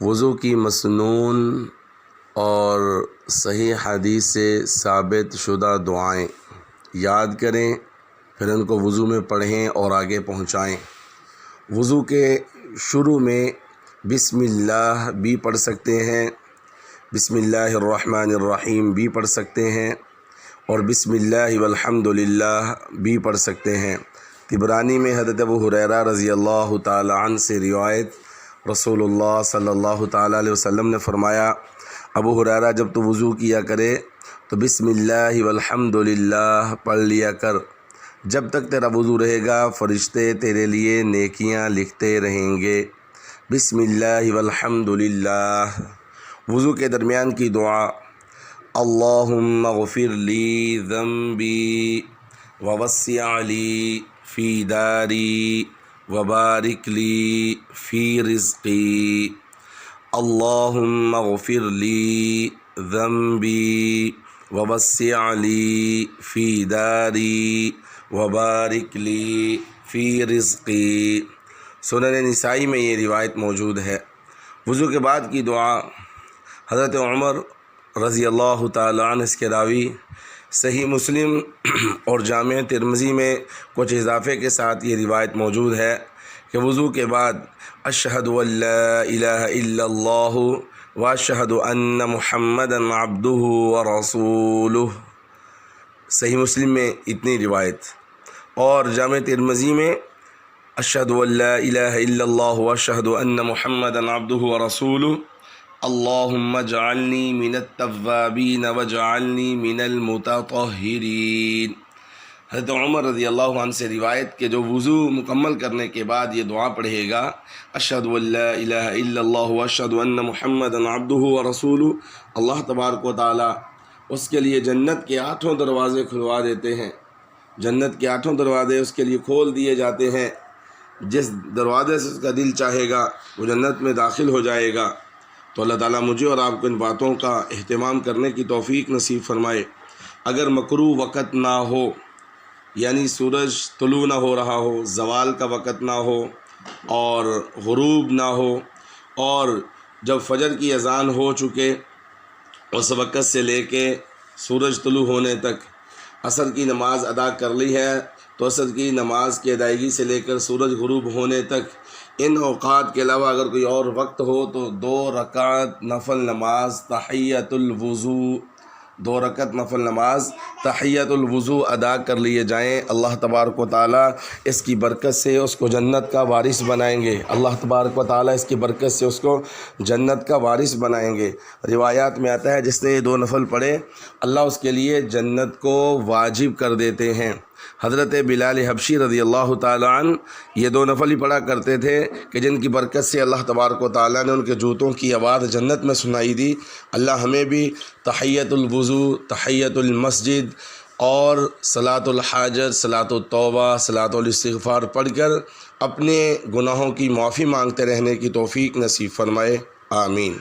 وضو کی مسنون اور صحیح حدیث سے ثابت شدہ دعائیں یاد کریں، پھر ان کو وضو میں پڑھیں اور آگے پہنچائیں۔ وضو کے شروع میں بسم اللہ بھی پڑھ سکتے ہیں، بسم اللہ الرحمن الرحیم بھی پڑھ سکتے ہیں، اور بسم اللہ والحمد للہ بھی پڑھ سکتے ہیں۔ طبرانی میں حضرت ابو ہریرہ رضی اللہ تعالی عنہ سے روایت، رسول اللہ صلی اللہ تعالی علیہ وسلم نے فرمایا، ابو ہریرہ جب تو وضو کیا کرے تو بسم اللہ والحمد للہ پڑھ لیا کر، جب تک تیرا وضو رہے گا فرشتے تیرے لیے نیکیاں لکھتے رہیں گے۔ بسم اللہ والحمد للہ۔ وضو کے درمیان کی دعا، اللہم اغفر لی ذنبی ووسع لی فی داری وبارک لی فی رزقی، اللہم اغفر لی ذنبی ووسع لی فی داری وبارک لی فی رزقی۔ سنن نسائی میں یہ روایت موجود ہے۔ وضو کے بعد کی دعا، حضرت عمر رضی اللہ تعالی عنہ اس کے راوی، صحیح مسلم اور جامع ترمذی میں کچھ اضافے کے ساتھ یہ روایت موجود ہے کہ وضو کے بعد اشہد ان لا الہ الا اللہ واشہد ان محمدا عبدہ ورسولہ، صحیح مسلم میں اتنی روایت، اور جامع ترمذی میں اشہد ان لا الہ الا اللہ واشہد ان محمدا عبدہ ورسولہ، اللہم اجعلنی من التوابین واجعلنی من المتطہرین۔ حضرت عمر رضی اللہ عنہ سے روایت کہ جو وضو مکمل کرنے کے بعد یہ دعا پڑھے گا، اشہد ان لا الہ الا اللہ واشہد ان محمدا عبدہ ورسولہ، اللہ تبارک و تعالی اس کے لیے جنت کے 8 دروازے کھلوا دیتے ہیں، جنت کے 8 دروازے اس کے لیے کھول دیے جاتے ہیں۔ جس دروازے سے اس کا دل چاہے گا وہ جنت میں داخل ہو جائے گا۔ تو اللہ تعالیٰ مجھے اور آپ کو ان باتوں کا اہتمام کرنے کی توفیق نصیب فرمائے۔ اگر مکروہ وقت نہ ہو، یعنی سورج طلوع نہ ہو رہا ہو، زوال کا وقت نہ ہو اور غروب نہ ہو، اور جب فجر کی اذان ہو چکے اس وقت سے لے کے سورج طلوع ہونے تک عصر کی نماز ادا کر لی ہے، تو عصر کی نماز کی ادائیگی سے لے کر سورج غروب ہونے تک ان اوقات کے علاوہ اگر کوئی اور وقت ہو تو 2 رکعت نفل نماز تحیۃ الوضو، 2 رکعت نفل نماز تحیۃ الوضو ادا کر لیے جائیں۔ اللہ تبارک و تعالیٰ اس کی برکت سے اس کو جنت کا وارث بنائیں گے، اللہ تبارک و تعالیٰ اس کی برکت سے اس کو جنت کا وارث بنائیں گے۔ روایات میں آتا ہے جس نے یہ 2 نفل پڑھے اللہ اس کے لیے جنت کو واجب کر دیتے ہیں۔ حضرت بلال حبشی رضی اللہ تعالی عنہ یہ 2 نفل ہی پڑھا کرتے تھے کہ جن کی برکت سے اللہ تبارک و تعالیٰ نے ان کے جوتوں کی آواز جنت میں سنائی دی۔ اللہ ہمیں بھی تحیۃ الوضو، تحیۃ المسجد اور صلاۃ الحاجت، صلاۃ التوبہ، صلاۃ الاستغفار پڑھ کر اپنے گناہوں کی معافی مانگتے رہنے کی توفیق نصیب فرمائے، آمین۔